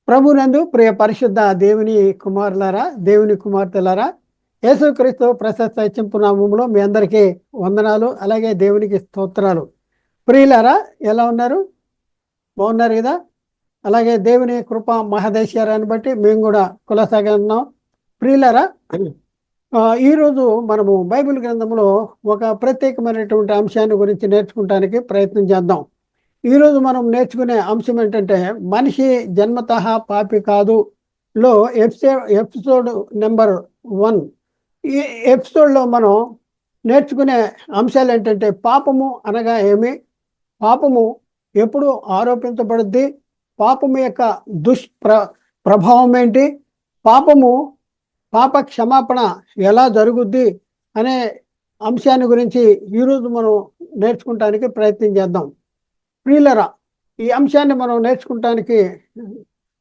ప్రభునందు ప్రియ పరిశుద్ధ దేవుని కుమారులారా, దేవుని కుమార్తెలారా, యేసుక్రీస్తు ప్రశస్త హెచ్చింపు నామములో మీ అందరికీ వందనాలు, అలాగే దేవునికి స్తోత్రాలు. ప్రియులారా, ఎలా ఉన్నారు? బాగున్నారు కదా? అలాగే దేవుని కృప మహదేశ్వరాన్ని బట్టి మేము కూడా కులసాగా ఉన్నాం. ప్రియులారా, ఈరోజు మనము బైబిల్ గ్రంథంలో ఒక ప్రత్యేకమైనటువంటి అంశాన్ని గురించి నేర్చుకోవడానికి ప్రయత్నం చేద్దాం. ఈరోజు మనం నేర్చుకునే అంశం ఏంటంటే, మనిషి జన్మతః పాపి కాదు లో ఎపిసోడ్ నెంబర్ 1. ఈ ఎపిసోడ్లో మనం నేర్చుకునే అంశాలు ఏంటంటే, పాపము అనగా ఏమి, పాపము ఎప్పుడు ఆరోపించబడుద్ది, పాపము యొక్క ప్రభావం ఏంటి, పాప క్షమాపణ ఎలా జరుగుద్ది అనే అంశాన్ని గురించి ఈరోజు మనం నేర్చుకోవడానికి ప్రయత్నం చేద్దాం. ప్రియులరా, ఈ అంశాన్ని మనం నేర్చుకోవటానికి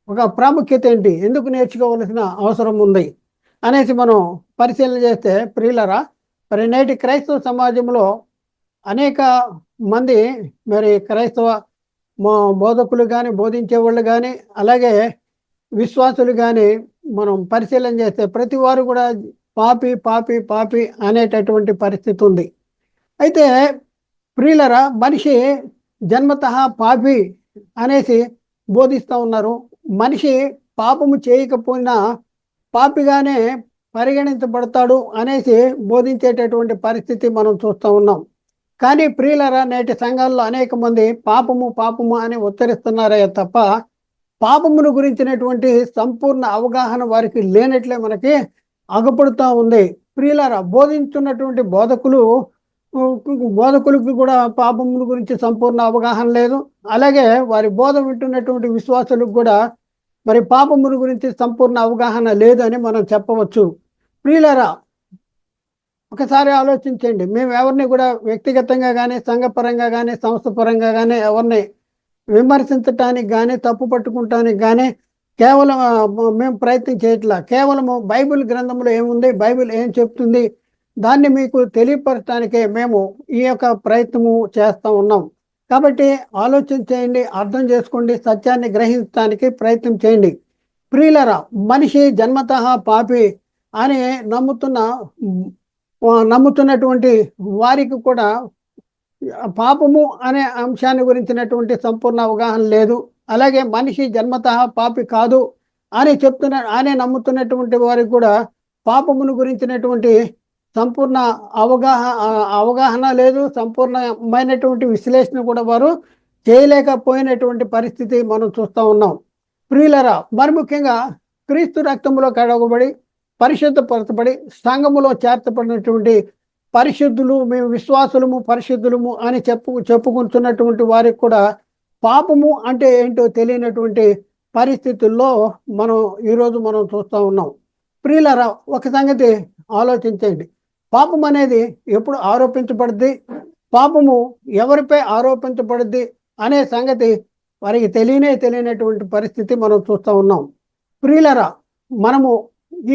ఒక ప్రాముఖ్యత ఏంటి, ఎందుకు నేర్చుకోవలసిన అవసరం ఉంది అనేసి మనం పరిశీలన చేస్తే, ప్రియులరా, మరి నేటి క్రైస్తవ సమాజంలో అనేక మంది మరి క్రైస్తవ బోధకులు కానీ, బోధించేవాళ్ళు కానీ, అలాగే విశ్వాసులు కానీ మనం పరిశీలన చేస్తే ప్రతి వారు కూడా పాపి పాపి పాపి అనేటటువంటి పరిస్థితి ఉంది. అయితే ప్రియులరా, మనిషి జన్మతః పాపి అనేసి బోధిస్తూ ఉన్నారు. మనిషి పాపము చేయకపోయినా పాపిగానే పరిగణించబడతాడు అనేసి బోధించేటటువంటి పరిస్థితి మనం చూస్తూ ఉన్నాం. కానీ ప్రియులరా, నేటి సంఘాల్లో అనేక మంది పాపము పాపము అని ఉచ్చరిస్తున్నారే తప్ప పాపమును గురించినటువంటి సంపూర్ణ అవగాహన వారికి లేనట్లే మనకి అగపడుతూ ఉంది. ప్రియులరా, బోధించున్నటువంటి బోధకులకు కూడా పాపముల గురించి సంపూర్ణ అవగాహన లేదు. అలాగే వారి బోధ వింటున్నటువంటి విశ్వాసులకు కూడా మరి పాపముల గురించి సంపూర్ణ అవగాహన లేదు అని మనం చెప్పవచ్చు. ప్రియులారా, ఒకసారి ఆలోచించండి. మేము ఎవరిని కూడా వ్యక్తిగతంగా కానీ, సంఘపరంగా కానీ, సంస్థ పరంగా కానీ ఎవరిని విమర్శించటానికి కానీ, తప్పు పట్టుకుంటానికి కానీ కేవలం మేము ప్రయత్నం చేయట్లా. కేవలము బైబిల్ గ్రంథంలో ఏముంది, బైబిల్ ఏం చెప్తుంది, దాన్ని మీకు తెలియపరచడానికే మేము ఈ యొక్క ప్రయత్నము చేస్తూ ఉన్నాం. కాబట్టి ఆలోచన చేయండి, అర్థం చేసుకోండి, సత్యాన్ని గ్రహించడానికి ప్రయత్నం చేయండి. ప్రియులరా, మనిషి జన్మతః పాపి అని నమ్ముతున్నటువంటి వారికి కూడా పాపము అనే అంశాన్ని గురించినటువంటి సంపూర్ణ అవగాహన లేదు. అలాగే మనిషి జన్మతః పాపి కాదు అని నమ్ముతున్నటువంటి వారికి కూడా పాపమును గురించినటువంటి సంపూర్ణ అవగాహన లేదు. సంపూర్ణమైనటువంటి విశ్లేషణ కూడా వారు చేయలేకపోయినటువంటి పరిస్థితి మనం చూస్తూ ఉన్నాం. ప్రియులరా, మరి ముఖ్యంగా క్రీస్తు రక్తములో కడగబడి పరిశుద్ధపరచబడి సంఘములో చేర్చబడినటువంటి పరిశుద్ధులు, మేము విశ్వాసులము, పరిశుద్ధులము అని చెప్పుకుంటున్నటువంటి వారికి కూడా పాపము అంటే ఏంటో తెలియనటువంటి పరిస్థితుల్లో ఈరోజు మనం చూస్తూ ఉన్నాం. ప్రియులరా, ఒక సంగతి ఆలోచించండి. పాపం అనేది ఎప్పుడు ఆరోపించబడుద్ది, పాపము ఎవరిపై ఆరోపించబడుద్ది అనే సంగతి వారికి తెలియనటువంటి పరిస్థితి మనం చూస్తూ ఉన్నాం. ప్రియులరా, మనము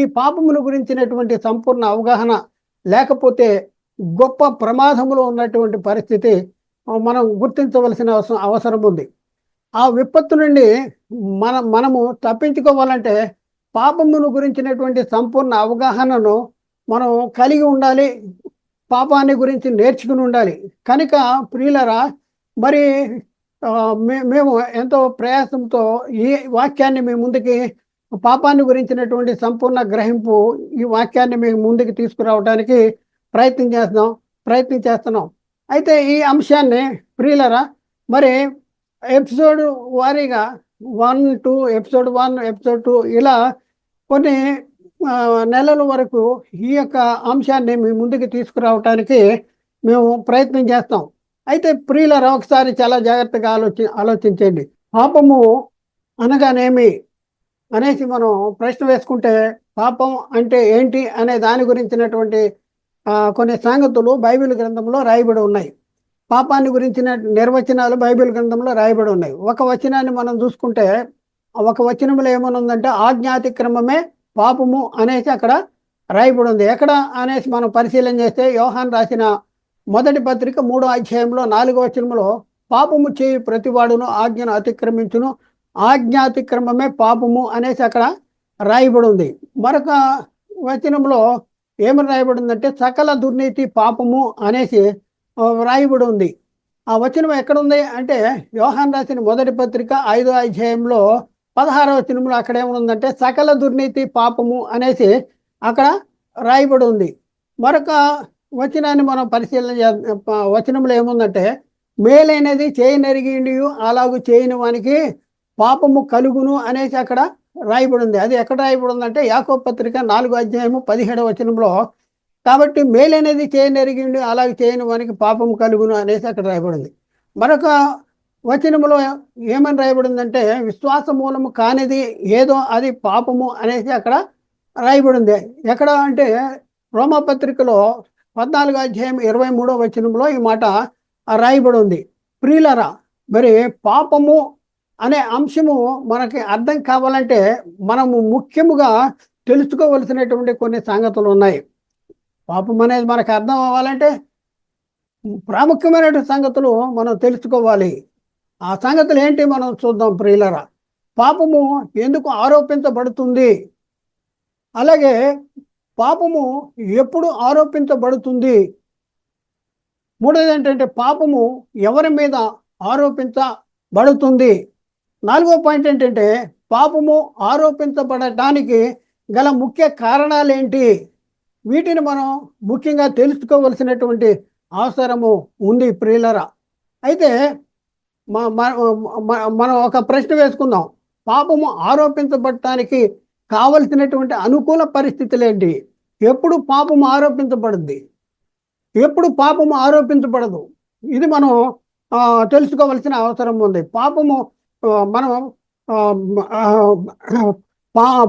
ఈ పాపముల గురించినటువంటి సంపూర్ణ అవగాహన లేకపోతే గొప్ప ప్రమాదములో ఉన్నటువంటి పరిస్థితి మనం గుర్తించవలసిన అవసరం ఉంది. ఆ విపత్తు నుండి మనము తప్పించుకోవాలంటే పాపమును గురించినటువంటి సంపూర్ణ అవగాహనను మనం కలిగి ఉండాలి, పాపాన్ని గురించి నేర్చుకుని ఉండాలి. కనుక ప్రియులరా, మరి మేము ఎంతో ప్రయాసంతో ఈ వాక్యాన్ని మీ ముందుకి, పాపాన్ని గురించినటువంటి సంపూర్ణ గ్రహింపు, ఈ వాక్యాన్ని మేము ముందుకు తీసుకురావడానికి ప్రయత్నం చేస్తున్నాం. అయితే ఈ అంశాన్ని ప్రియులరా, మరి ఎపిసోడ్ వారీగా 1, 2, ఎపిసోడ్ 1, ఎపిసోడ్ 2 ఇలా కొన్ని నెలల వరకు ఈ యొక్క అంశాన్ని మీ ముందుకు తీసుకురావటానికి మేము ప్రయత్నం చేస్తాం. అయితే ప్రియులరా, ఒకసారి చాలా జాగ్రత్తగా ఆలోచించండి. పాపము అనగానేమి అనేసి మనం ప్రశ్న వేసుకుంటే, పాపం అంటే ఏంటి అనే దాని గురించినటువంటి కొన్ని సంగతులు బైబిల్ గ్రంథంలో రాయబడి ఉన్నాయి. పాపాన్ని గురించిన నిర్వచనాలు బైబిల్ గ్రంథంలో రాయబడి ఉన్నాయి. ఒక వచనాన్ని మనం చూసుకుంటే, ఒక వచనంలో ఏమనుందంటే ఆజ్ఞాతిక్రమమే పాపము అనేసి అక్కడ రాయబడి ఉంది. ఎక్కడ అనేసి మనం పరిశీలన చేస్తే, యోహాను రాసిన మొదటి పత్రిక 3వ అధ్యాయంలో 4వ వచనంలో పాపము చేయి ప్రతివాడును ఆజ్ఞను అతిక్రమించును, ఆజ్ఞాతిక్రమమే పాపము అనేసి అక్కడ రాయబడి ఉంది. మరొక వచనంలో ఏమని రాయబడి ఉందంటే సకల దుర్నీతి పాపము అనేసి రాయబడి ఉంది. ఆ వచనం ఎక్కడుంది అంటే యోహాను రాసిన మొదటి పత్రిక 5వ అధ్యాయంలో 16వ వచనంలో అక్కడ ఏముందంటే సకల దుర్నీతి పాపము అనేసి అక్కడ రాయబడి ఉంది. మరొక వచనాన్ని మనం పరిశీలన వచనంలో ఏముందంటే మేలైనది చేయనెరిగిండి అలాగూ చేయని వానికి పాపము కలుగును అనేసి అక్కడ రాయబడి ఉంది. అది ఎక్కడ రాయబడి ఉందంటే యాకోబు పత్రిక 4వ అధ్యాయము 17వ వచనంలో కాబట్టి మేలనేది చేయనెరిగిండు అలాగే చేయని వానికి పాపం కలుగును అనేసి అక్కడ రాయబడింది. మరొక వచనములో ఏమని రాయబడిందంటే విశ్వాస మూలము కానిది ఏదో అది పాపము అనేసి అక్కడ రాయబడింది. ఎక్కడ అంటే రోమాపత్రికలో 14వ అధ్యాయం 23వ వచనంలో ఈ మాట రాయబడి ఉంది. ప్రియులరా, మరి పాపము అనే అంశము మనకి అర్థం కావాలంటే మనము ముఖ్యముగా తెలుసుకోవలసినటువంటి కొన్ని సంగతులు ఉన్నాయి. పాపం అనేది మనకు అర్థం అవ్వాలంటే ప్రాముఖ్యమైనటువంటి సంగతులు మనం తెలుసుకోవాలి. ఆ సంగతులు ఏంటి మనం చూద్దాం ప్రియులరా. పాపము ఎందుకు ఆరోపించబడుతుంది, అలాగే పాపము ఎప్పుడు ఆరోపించబడుతుంది, మూడోది ఏంటంటే పాపము ఎవరి మీద ఆరోపించబడుతుంది, నాలుగో పాయింట్ ఏంటంటే పాపము ఆరోపించబడటానికి గల ముఖ్య కారణాలు ఏంటి, వీటిని మనం ముఖ్యంగా తెలుసుకోవలసినటువంటి అవసరము ఉంది ప్రియులరా. అయితే మనం ఒక ప్రశ్న వేసుకుందాం. పాపము ఆరోపించబడటానికి కావలసినటువంటి అనుకూల పరిస్థితులు ఏంటి? ఎప్పుడు పాపము ఆరోపించబడుద్ది, ఎప్పుడు పాపము ఆరోపించబడదు, ఇది మనం తెలుసుకోవలసిన అవసరం ఉంది. పాపము మనం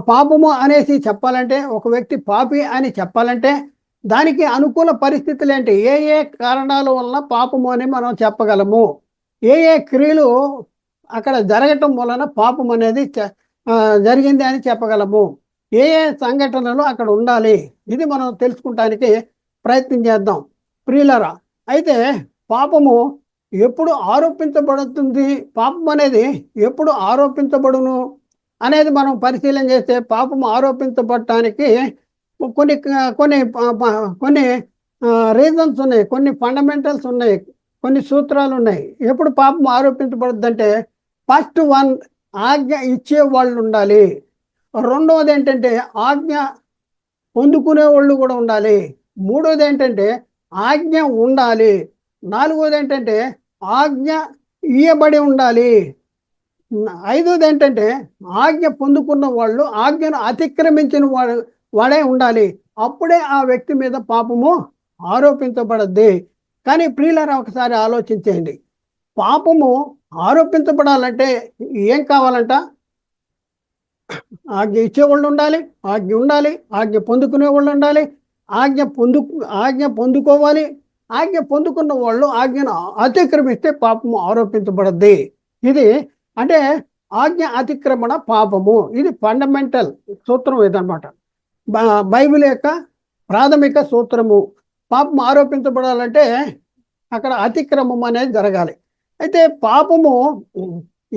పాపము అనేసి చెప్పాలంటే, ఒక వ్యక్తి పాపి అని చెప్పాలంటే దానికి అనుకూల పరిస్థితులు ఏంటి, ఏ ఏ కారణాల వలన పాపము అని మనం చెప్పగలము, ఏ ఏ క్రియలు అక్కడ జరగటం వలన పాపం అనేది జరిగింది అని చెప్పగలము, ఏ ఏ సంఘటనలు అక్కడ ఉండాలి, ఇది మనం తెలుసుకుంటానికి ప్రయత్నం చేద్దాం ప్రియులరా. అయితే పాపము ఎప్పుడు ఆరోపించబడుతుంది, పాపం అనేది ఎప్పుడు ఆరోపించబడును అనేది మనం పరిశీలన చేస్తే పాపము ఆరోపించబడటానికి కొన్ని కొన్ని కొన్ని రీజన్స్ ఉన్నాయి, కొన్ని ఫండమెంటల్స్ ఉన్నాయి, కొన్ని సూత్రాలు ఉన్నాయి. ఎప్పుడు పాపం ఆరోపించబడుద్ది అంటే ఫస్ట్ వన్, ఆజ్ఞ ఇచ్చే వాళ్ళు ఉండాలి. రెండవది ఏంటంటే ఆజ్ఞ పొందుకునే వాళ్ళు కూడా ఉండాలి. మూడవది ఏంటంటే ఆజ్ఞ ఉండాలి. నాలుగవది ఏంటంటే ఆజ్ఞ ఇయ్యబడి ఉండాలి. ఐదవది ఏంటంటే ఆజ్ఞ పొందుకున్న వాళ్ళు ఆజ్ఞను అతిక్రమించిన వాడే ఉండాలి. అప్పుడే ఆ వ్యక్తి మీద పాపము ఆరోపించబడద్ది. కానీ ప్రియులారా, ఒకసారి ఆలోచించేయండి. పాపము ఆరోపించబడాలంటే ఏం కావాలంట? ఆజ్ఞ ఇచ్చేవాళ్ళు ఉండాలి, ఆజ్ఞ ఉండాలి, ఆజ్ఞ పొందుకునే వాళ్ళు ఉండాలి, ఆజ్ఞ పొందుకోవాలి. ఆజ్ఞ పొందుకున్న వాళ్ళు ఆజ్ఞను అతిక్రమిస్తే పాపము ఆరోపించబడద్ది. ఇది అంటే ఆజ్ఞ అతిక్రమణ పాపము. ఇది ఫండమెంటల్ సూత్రం ఇదన్నమాట. బైబిల్ యొక్క ప్రాథమిక సూత్రము. పాపం ఆరోపించబడాలంటే అక్కడ అతిక్రమం అనేది జరగాలి. అయితే పాపము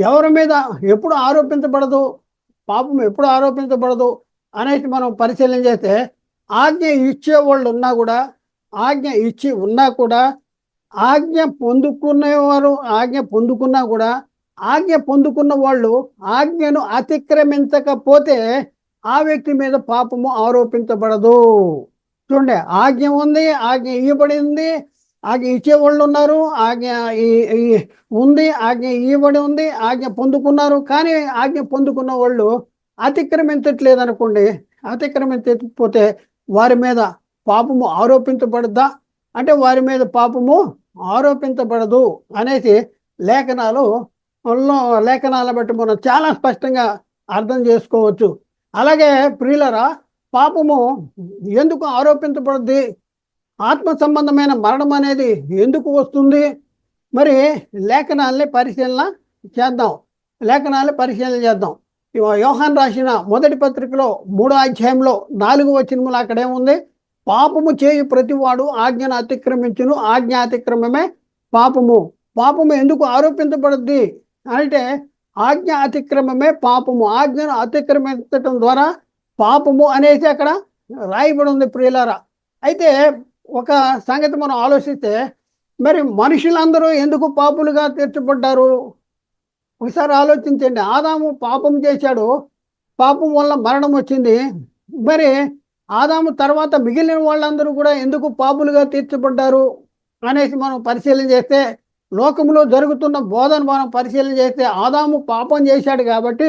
ఎవరి మీద ఎప్పుడు ఆరోపించబడదు, పాపం ఎప్పుడు ఆరోపించబడదు అనేసి మనం పరిశీలన చేస్తే ఆజ్ఞ ఇచ్చేవాళ్ళు ఉన్నా కూడా, ఆజ్ఞ ఇచ్చి ఉన్నా కూడా, ఆజ్ఞ పొందుకునేవారు ఆజ్ఞ పొందుకున్నా కూడా, ఆజ్ఞ పొందుకున్న వాళ్ళు ఆజ్ఞను అతిక్రమించకపోతే ఆ వ్యక్తి మీద పాపము ఆరోపించబడదు. చూడండి, ఆజ్ఞ ఉంది, ఆజ్ఞ ఇవ్వబడింది, ఆజ్ఞ ఇచ్చేవాళ్ళు ఉన్నారు, ఆజ్ఞ ఉంది, ఆజ్ఞ ఇవ్వబడి ఉంది, ఆజ్ఞ పొందుకున్నారు. కానీ ఆజ్ఞ పొందుకున్న వాళ్ళు అతిక్రమించట్లేదు అనుకోండి. అతిక్రమించకపోతే వారి మీద పాపము ఆరోపించబడద్దా అంటే వారి మీద పాపము ఆరోపించబడదు అనేసి లేఖనాల బట్టి మనం చాలా స్పష్టంగా అర్థం చేసుకోవచ్చు. అలాగే ప్రియులరా, పాపము ఎందుకు ఆరోపించబడుద్ది, ఆత్మ సంబంధమైన మరణం అనేది ఎందుకు వస్తుంది? మరి లేఖనాల్ని పరిశీలన చేద్దాం. యోహాను రాసిన మొదటి పత్రికలో 3వ అధ్యాయంలో 4వ వచనములో అక్కడేముంది? పాపము చేయు ప్రతివాడు ఆజ్ఞను అతిక్రమించును, ఆజ్ఞ అతిక్రమమే పాపము. పాపము ఎందుకు ఆరోపించబడుద్ది అంటే ఆజ్ఞ అతిక్రమమే పాపము. ఆజ్ఞను అతిక్రమించటం ద్వారా పాపము అనేసి అక్కడ రాయబడి ఉంది ప్రియులారా. అయితే ఒక సంగతి మనం ఆలోచిస్తే, మరి మనుషులందరూ ఎందుకు పాపులుగా తీర్చబడ్డారు? ఒకసారి ఆలోచించండి. ఆదాము పాపం చేశాడు, పాపం వల్ల మరణం వచ్చింది. మరి ఆదాము తర్వాత మిగిలిన వాళ్ళందరూ కూడా ఎందుకు పాపులుగా తీర్చబడ్డారు అనేసి మనం పరిశీలన చేస్తే, లోకంలో జరుగుతున్న బోధన మనం పరిశీలన చేస్తే, ఆదాము పాపం చేశాడు కాబట్టి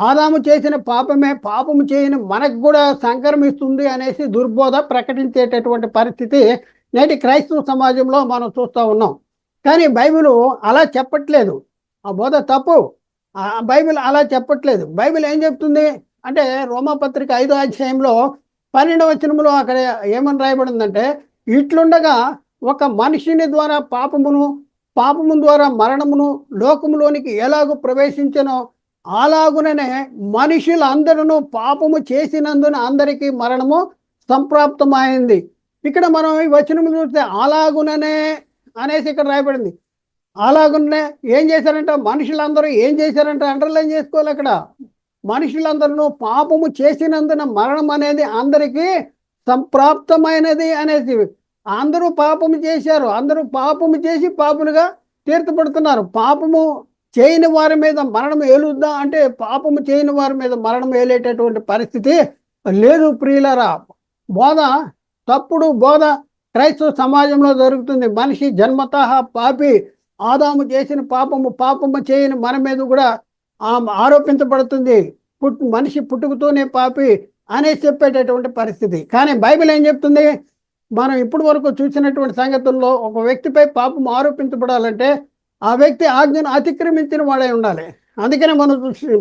ఆదాము చేసిన పాపమే పాపము చేయని మనకు కూడా సంక్రమిస్తుంది అనేసి దుర్బోధ ప్రకటించేటటువంటి పరిస్థితి నేటి క్రైస్తవ సమాజంలో మనం చూస్తూ ఉన్నాం. కానీ బైబిల్ అలా చెప్పట్లేదు. ఆ బోధ తప్పు. బైబిల్ అలా చెప్పట్లేదు. బైబిల్ ఏం చెప్తుంది అంటే, రోమాపత్రిక 5వ అధ్యాయంలో 12వ వచనంలో అక్కడ ఏమని రాయబడిందంటే, ఇట్లుండగా ఒక మనిషిని ద్వారా పాపము ద్వారా మరణమును లోకములోనికి ఎలాగూ ప్రవేశించనో అలాగుననే మనుషులందరూ పాపము చేసినందున అందరికీ మరణము సంప్రాప్తమైంది. ఇక్కడ మనం ఈ వచనము చూస్తే అలాగుననే అనేసి ఇక్కడ రాయబడింది. అలాగునే ఏం చేశారంట? మనుషులందరూ ఏం చేశారంట? అండర్లైన్ చేసుకోవాలి అక్కడ. మనుషులందరూ పాపము చేసినందున మరణం అనేది అందరికీ సంప్రాప్తమైనది అనేసి. అందరూ పాపము చేశారు, అందరూ పాపము చేసి పాపులుగా తీర్చబడుతున్నారు. పాపము చేయని వారి మీద మరణం ఏలుద్దా అంటే, పాపము చేయని వారి మీద మరణం ఏలేటటువంటి పరిస్థితి లేదు ప్రియులరా. బోధ తప్పుడు బోధ క్రైస్తవ సమాజంలో జరుగుతుంది. మనిషి జన్మతః పాపి. ఆదాము చేసిన పాపము చేయని మన మీద కూడా ఆరోపించబడుతుంది. మనిషి పుట్టుకతోనే పాపి అనేసి చెప్పేటటువంటి పరిస్థితి. కానీ బైబిల్ ఏం చెప్తుంది? మనం ఇప్పటి వరకు చూసినటువంటి సంగతుల్లో ఒక వ్యక్తిపై పాపం ఆరోపించబడాలంటే ఆ వ్యక్తి ఆజ్ఞను అతిక్రమించిన వాడే ఉండాలి. అందుకనే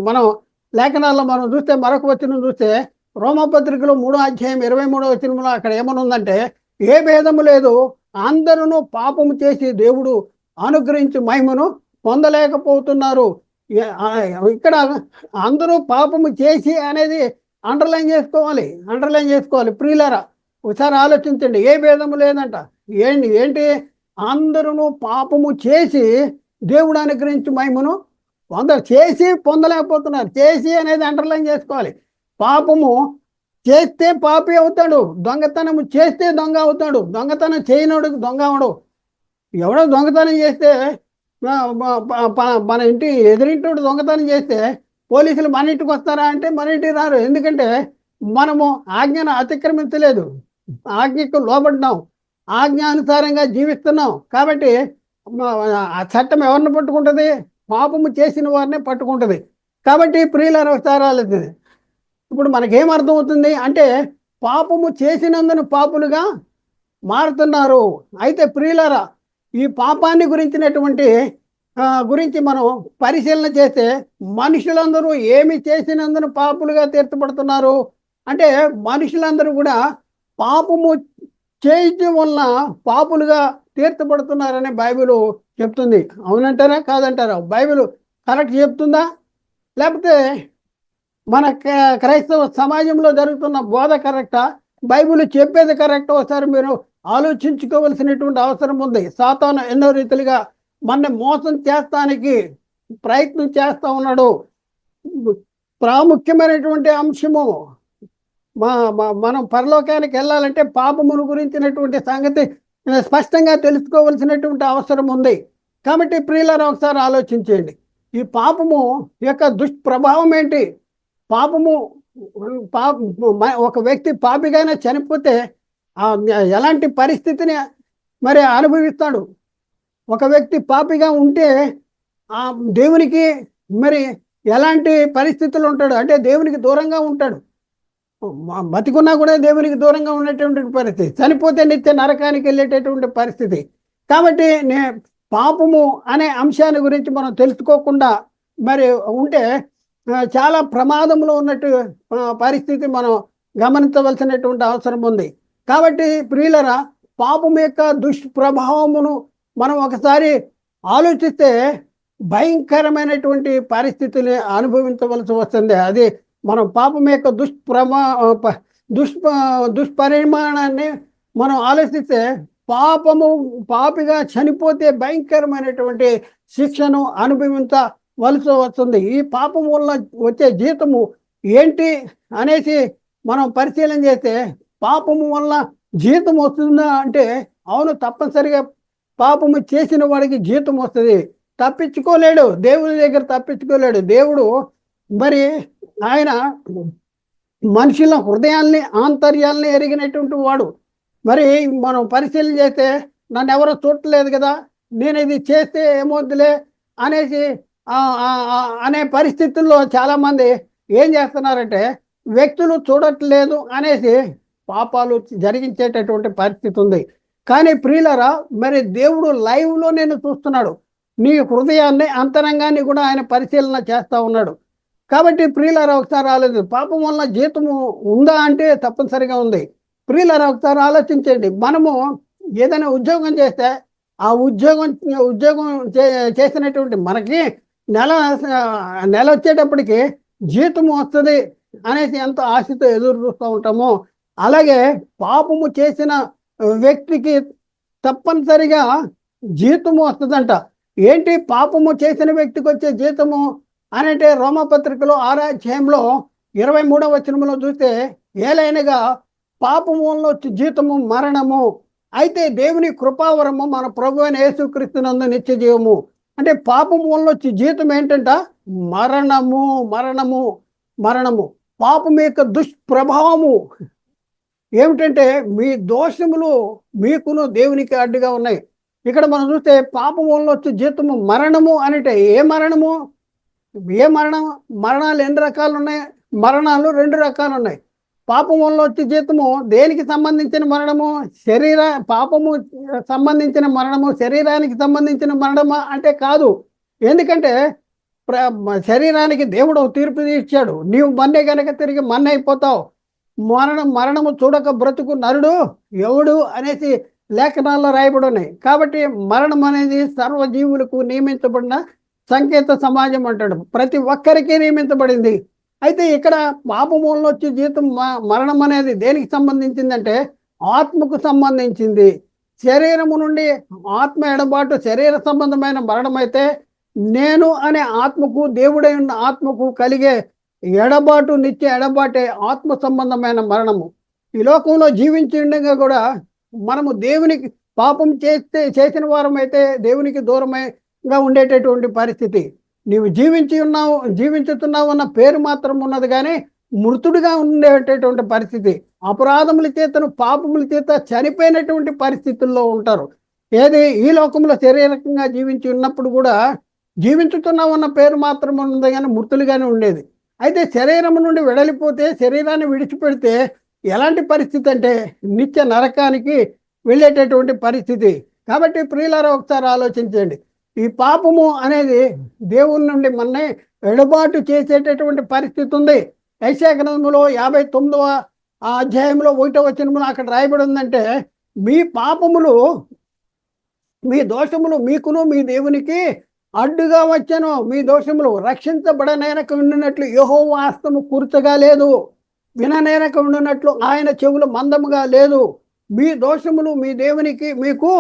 మనం లేఖనాల్లో మనం చూస్తే, మరొక వచనం చూస్తే రోమపత్రికలో 3వ అధ్యాయం 23వ వచనంలో అక్కడ ఏమని ఉందంటే, ఏ భేదము లేదు, అందరూ పాపము చేసి దేవుడు అనుగ్రహించి మహిమను పొందలేకపోతున్నారు. ఇక్కడ అందరూ పాపము చేసి అనేది అండర్లైన్ చేసుకోవాలి ప్రియులారా. ఒకసారి ఆలోచించండి. ఏ భేదము లేదంట. ఏంటి అందరూ పాపము చేసి దేవుడు అనుగ్రహించి మహిమను చేసి పొందలేకపోతున్నారు. చేసి అనేది అండర్లైన్ చేసుకోవాలి. పాపము చేస్తే పాపి అవుతాడు, దొంగతనము చేస్తే దొంగ అవుతాడు. దొంగతనం చేయనోడికి దొంగ అవడు. ఎవడో దొంగతనం చేస్తే, మన ఇంటి ఎదురింటోడు దొంగతనం చేస్తే పోలీసులు మన ఇంటికి వస్తారా అంటే మన ఇంటికి రారు. ఎందుకంటే మనము ఆజ్ఞను అతిక్రమించలేదు, ఆజ్ఞకు లోబడినాం, ఆజ్ఞానుసారంగా జీవిస్తున్నాం. కాబట్టి ఆ చట్టం ఎవరిని పట్టుకుంటుంది? పాపము చేసిన వారిని పట్టుకుంటుంది. కాబట్టి ప్రియులారా ఒకసారి ఆలోచించండి. ఇప్పుడు మనకేం అర్థమవుతుంది అంటే, పాపము చేసినందున పాపులుగా మారుతున్నారు. అయితే ప్రియులారా, ఈ పాపాన్ని గురించి మనం పరిశీలన చేస్తే, మనుషులందరూ ఏమి చేసినందున పాపులుగా తీర్చబడుతున్నారు అంటే, మనుషులందరూ కూడా పాపము చేయటం వలన పాపులుగా తీర్చబడుతున్నారని బైబిల్ చెప్తుంది. అవునంటారా కాదంటారా? బైబిల్ కరెక్ట్ చెప్తుందా? లేకపోతే మన క్రైస్తవ సమాజంలో జరుగుతున్న బోధ కరెక్టా? బైబిల్ చెప్పేది కరెక్టా? ఒకసారి మీరు ఆలోచించుకోవలసినటువంటి అవసరం ఉంది. సాతాను ఎన్నో రీతిలుగా మన మోసం చేస్తానికి ప్రయత్నం చేస్తూ ఉన్నాడు. ప్రాముఖ్యమైనటువంటి అంశము, మనం పరలోకానికి వెళ్ళాలంటే పాపమును గురించినటువంటి సంగతి స్పష్టంగా తెలుసుకోవలసినటువంటి అవసరం ఉంది. కాబట్టి ప్రియులారా ఒకసారి ఆలోచించండి. ఈ పాపము యొక్క దుష్ప్రభావం ఏంటి? ఒక వ్యక్తి పాపిగానే చనిపోతే ఎలాంటి పరిస్థితిని మరి అనుభవిస్తాడు? ఒక వ్యక్తి పాపిగా ఉంటే ఆ దేవునికి మరి ఎలాంటి పరిస్థితులు ఉంటాడు అంటే, దేవునికి దూరంగా ఉంటాడు. బతికున్నా కూడా దేవునికి దూరంగా ఉండేటువంటి పరిస్థితి, చనిపోతే నిత్య నరకానికి వెళ్ళేటటువంటి పరిస్థితి. కాబట్టి పాపము అనే అంశాన్ని గురించి మనం తెలుసుకోకుండా మరి ఉంటే చాలా ప్రమాదంలో ఉన్నట్టు పరిస్థితి మనం గమనించవలసినటువంటి అవసరం ఉంది. కాబట్టి ప్రియులరా, పాపం యొక్క దుష్ప్రభావమును మనం ఒకసారి ఆలోచిస్తే భయంకరమైనటువంటి పరిస్థితిని అనుభవించవలసి వస్తుంది. అది మనం పాపం యొక్క దుష్పరిమాణాన్ని మనం ఆలోచిస్తే, పాపిగా చనిపోతే భయంకరమైనటువంటి శిక్షను వలస వస్తుంది. ఈ పాపం వల్ల వచ్చే జీతము ఏంటి అనేసి మనం పరిశీలన చేస్తే, పాపము వల్ల జీతం వస్తుందా అంటే అవును, తప్పనిసరిగా పాపము చేసిన వాడికి జీతం వస్తుంది. తప్పించుకోలేడు, దేవుని దగ్గర తప్పించుకోలేడు. దేవుడు మరి ఆయన మనుషుల హృదయాల్ని ఆంతర్యాల్ని ఎరిగినటువంటి వాడు. మరి మనం పరిశీలన చేస్తే నన్ను ఎవరో చూడలేదు కదా, నేను ఇది చేస్తే ఏమవుద్దులే అనేసి అనే పరిస్థితుల్లో చాలామంది ఏం చేస్తున్నారంటే వ్యక్తులు చూడట్లేదు అనేసి పాపాలు జరిగించేటటువంటి పరిస్థితి ఉంది. కానీ ప్రియులరా, మరి దేవుడు లైవ్లో నేను చూస్తున్నాడు, నీ హృదయాన్ని అంతరంగాన్ని కూడా ఆయన పరిశీలన చేస్తూ ఉన్నాడు. కాబట్టి ప్రియులారా ఒకసారి ఆలోచన, పాపం వల్ల జీతము ఉందా అంటే తప్పనిసరిగా ఉంది. ప్రియులారా ఒకసారి ఆలోచించండి, మనము ఏదైనా ఉద్యోగం చేస్తే ఆ ఉద్యోగం ఉద్యోగం చేసినటువంటి మనకి నెల నెల వచ్చేటప్పటికి జీతము వస్తుంది అనేసి ఎంతో ఆశతో ఎదురు చూస్తూ ఉంటామో, అలాగే పాపము చేసిన వ్యక్తికి తప్పనిసరిగా జీతము వస్తుందంట. ఏంటి పాపము చేసిన వ్యక్తికి వచ్చే జీతము అనంటే, రోమపత్రికలో 6వ అధ్యాయంలో 23వ వచనంలో చూస్తే, ఏలైనగా పాపము వల్ల వచ్చే జీతము మరణము, అయితే దేవుని కృపావరము మన ప్రభు అయిన యేసుక్రీస్తునందు నిత్య జీవము. అంటే పాపము వల్ల వచ్చే జీతం ఏంటంట? మరణము. మరణము మరణము పాపం యొక్క దుష్ప్రభావము ఏమిటంటే, మీ దోషములు మీకును దేవునికి అడ్డుగా ఉన్నాయి. ఇక్కడ మనం చూస్తే పాపం వల్ల వచ్చే జీతము మరణము అంటే ఏ మరణము? ఏ మరణం? మరణాలు ఎన్ని రకాలు ఉన్నాయి? మరణాలు 2 రకాలు ఉన్నాయి. పాపం వల్ల వచ్చే జీతము దేనికి సంబంధించిన మరణము? పాపము సంబంధించిన మరణము శరీరానికి సంబంధించిన మరణమా అంటే కాదు. ఎందుకంటే శరీరానికి దేవుడు తీర్పు ఇచ్చాడు, నీవు మన్నే కనుక తిరిగి మన్నే అయిపోతావు, మరణము చూడక బ్రతుకు నరుడు ఎవడు అనేసి లేఖనాల్లో రాయబడి ఉన్నాయి. కాబట్టి మరణం అనేది సర్వజీవులకు నియమించబడిన సంకేత సమాజం అంటాడు, ప్రతి ఒక్కరికి నియమించబడింది. అయితే ఇక్కడ పాపమూలంలో వచ్చే జీతం మరణం అనేది దేనికి సంబంధించిందంటే ఆత్మకు సంబంధించింది. శరీరము నుండి ఆత్మ ఎడబాటు శరీర సంబంధమైన మరణం అయితే, నేను అనే ఆత్మకు, దేవుడై ఉన్న ఆత్మకు కలిగే ఎడబాటు, నిత్య ఎడబాటే ఆత్మ సంబంధమైన మరణము. ఈ లోకంలో జీవించి ఉండగా కూడా మనము దేవునికి పాపం చేసిన వారం అయితే దేవునికి దూరమైగా ఉండేటటువంటి పరిస్థితి. నీవు జీవించుతున్నావు అన్న పేరు మాత్రం ఉన్నది, కానీ మృతుడిగా ఉండేటటువంటి పరిస్థితి. అపరాధముల చేతను పాపముల చేత చనిపోయినటువంటి పరిస్థితుల్లో ఉంటారు. ఏది ఈ లోకంలో శారీరకంగా జీవించి ఉన్నప్పుడు కూడా జీవించుతున్నావు అన్న పేరు మాత్రం ఉన్నది, కానీ మృతులుగానే ఉండేది. అయితే శరీరం నుండి వెడలిపోతే, శరీరాన్ని విడిచిపెడితే ఎలాంటి పరిస్థితి అంటే నిత్య నరకానికి వెళ్ళేటటువంటి పరిస్థితి. కాబట్టి ప్రియులారా ఒకసారి ఆలోచించండి, ఈ పాపము అనేది దేవుని నుండి మనని ఎడబాటు చేసేటటువంటి పరిస్థితి ఉంది. యెషయా గ్రంథంలో 59వ అధ్యాయంలో 1వ వచనంలో అక్కడ రాయబడి ఉందంటే, మీ పాపములు, మీ దోషములు మీకును మీ దేవునికి అడ్డుగా వచ్చాను. మీ దోషములు రక్షించబడనేనక ఉండినట్లు యెహోవా హస్తము కూర్చగా లేదు, విననేనక ఉండినట్లు ఆయన చెవులు మందముగా లేదు. మీ దోషములు మీ దేవునికి మీకు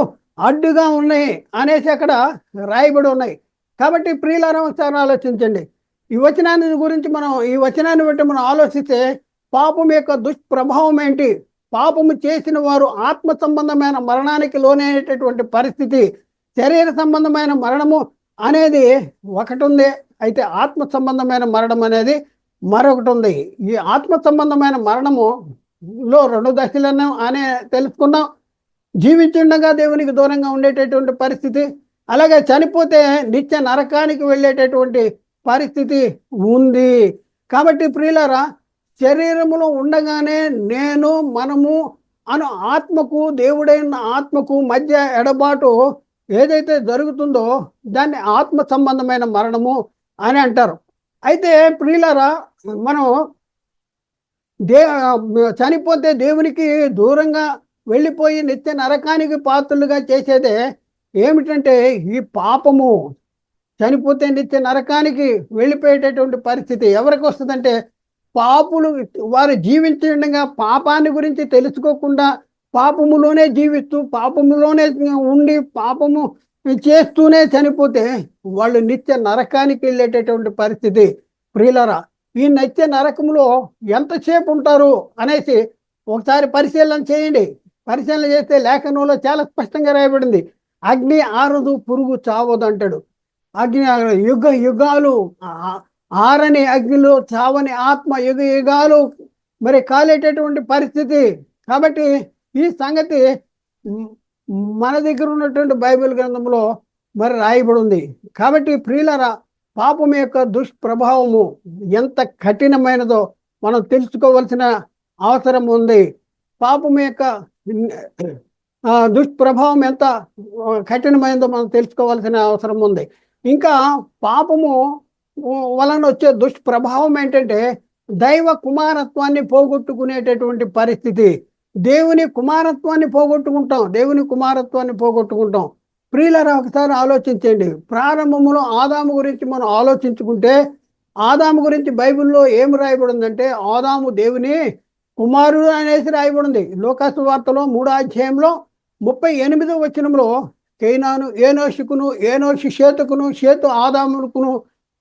అడ్డుగా ఉన్నాయి అనేసి అక్కడ రాయబడి ఉన్నాయి. కాబట్టి ప్రియులారా ఒకసారి ఆలోచించండి, ఈ వచనాన్ని బట్టి మనం ఆలోచిస్తే పాపం యొక్క దుష్ప్రభావం ఏంటి? పాపము చేసిన వారు ఆత్మ సంబంధమైన మరణానికి లోనైనటువంటి పరిస్థితి. శరీర సంబంధమైన మరణము అనేది ఒకటి ఉంది, అయితే ఆత్మ సంబంధమైన మరణం అనేది మరొకటి ఉంది. ఈ ఆత్మ సంబంధమైన మరణములో 2 దశలను అనే తెలుసుకున్నాం. జీవించుండగా దేవునికి దూరంగా ఉండేటటువంటి పరిస్థితి, అలాగే చనిపోతే నిత్య నరకానికి వెళ్ళేటటువంటి పరిస్థితి ఉంది. కాబట్టి ప్రియులారా, శరీరములో ఉండగానే నేను, మనము అను ఆత్మకు, దేవుడైన ఆత్మకు మధ్య ఎడబాటు ఏదైతే జరుగుతుందో దాన్ని ఆత్మ సంబంధమైన మరణము అని అంటారు. అయితే ప్రియులారా, మనం చనిపోతే దేవునికి దూరంగా వెళ్ళిపోయి నిత్య నరకానికి పాత్రలుగా చేసేదే ఏమిటంటే ఈ పాపము. చనిపోతే నిత్య నరకానికి వెళ్ళిపోయేటటువంటి పరిస్థితి ఎవరికి వస్తుందంటే, పాపులు. వారు జీవించి ఉండగా పాపాన్ని గురించి తెలుసుకోకుండా పాపములోనే జీవిస్తూ, పాపములోనే ఉండి, పాపము చేస్తూనే చనిపోతే వాళ్ళు నిత్య నరకానికి వెళ్ళేటటువంటి పరిస్థితి. ప్రియులరా, ఈ నిత్య నరకంలో ఎంతసేపు ఉంటారు అనేసి ఒకసారి పరిశీలన చేయండి. పరిశీలన చేస్తే లేఖనంలో చాలా స్పష్టంగా రాయబడింది. అగ్ని ఆరదు, పురుగు చావదు అంటాడు. అగ్ని యుగ యుగాలు ఆరని అగ్నిలో చావని ఆత్మ యుగ యుగాలు మరి కాలేటటువంటి పరిస్థితి. కాబట్టి ఈ సంగతి మన దగ్గర ఉన్నటువంటి బైబిల్ గ్రంథంలో మరి రాయబడి ఉంది. కాబట్టి ప్రియులరా, పాపం యొక్క దుష్ప్రభావము ఎంత కఠినమైనదో మనం తెలుసుకోవలసిన అవసరం ఉంది. పాపం యొక్క దుష్ప్రభావం ఎంత కఠినమైనదో మనం తెలుసుకోవాల్సిన అవసరం ఉంది. ఇంకా పాపము వలన వచ్చే దుష్ప్రభావం ఏంటంటే దైవ కుమారత్వాన్ని పోగొట్టుకునేటటువంటి పరిస్థితి. దేవుని కుమారత్వాన్ని పోగొట్టుకుంటాం. ప్రియులరా, ఒకసారి ఆలోచించండి. ప్రారంభంలో ఆదాము గురించి మనం ఆలోచించుకుంటే, ఆదాము గురించి బైబిల్లో ఏం రాయబడిందంటే ఆదాము దేవుని కుమారుడు అనేసి రాయబడింది. లోకాసు వార్తలో 3వ అధ్యాయంలో 38వ వచనంలో కైనాను ఏనోషుకును, ఏనోషు షేతుకును, షేతు ఆదాముకును,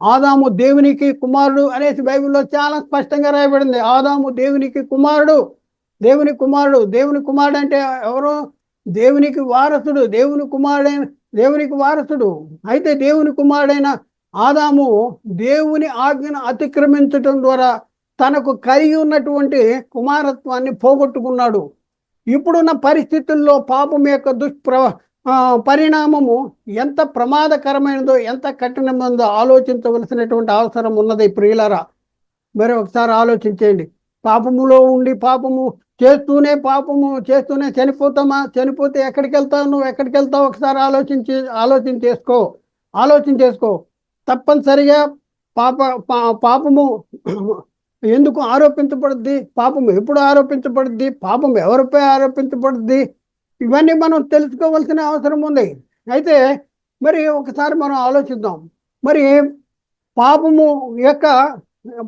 ఆదాము దేవునికి కుమారుడు అనేసి బైబిల్లో చాలా స్పష్టంగా రాయబడింది. ఆదాము దేవునికి కుమారుడు. దేవుని కుమారుడు అంటే ఎవరు? దేవునికి వారసుడు. దేవునికి వారసుడు. అయితే దేవుని కుమారుడైన ఆదాము దేవుని ఆజ్ఞను అతిక్రమించటం ద్వారా తనకు కలిగి ఉన్నటువంటి కుమారత్వాన్ని పోగొట్టుకున్నాడు. ఇప్పుడున్న పరిస్థితుల్లో పాపం యొక్క పరిణామము ఎంత ప్రమాదకరమైనదో, ఎంత కఠినమైనదో ఆలోచించవలసినటువంటి అవసరం ఉన్నది. ప్రియులరా, మరి ఒకసారి ఆలోచించండి. పాపములో ఉండి పాపము చేస్తూనే చనిపోతే ఎక్కడికి వెళ్తావు? నువ్వు ఎక్కడికి వెళ్తావు? ఒకసారి ఆలోచన చేసుకో. తప్పనిసరిగా పాపము ఎందుకు ఆరోపించబడుద్ది? పాపం ఎప్పుడు ఆరోపించబడుద్ది? పాపం ఎవరిపై ఆరోపించబడుద్ది? ఇవన్నీ మనం తెలుసుకోవాల్సిన అవసరం ఉంది. అయితే మరి ఒకసారి మనం ఆలోచిద్దాం. మరి పాపము యొక్క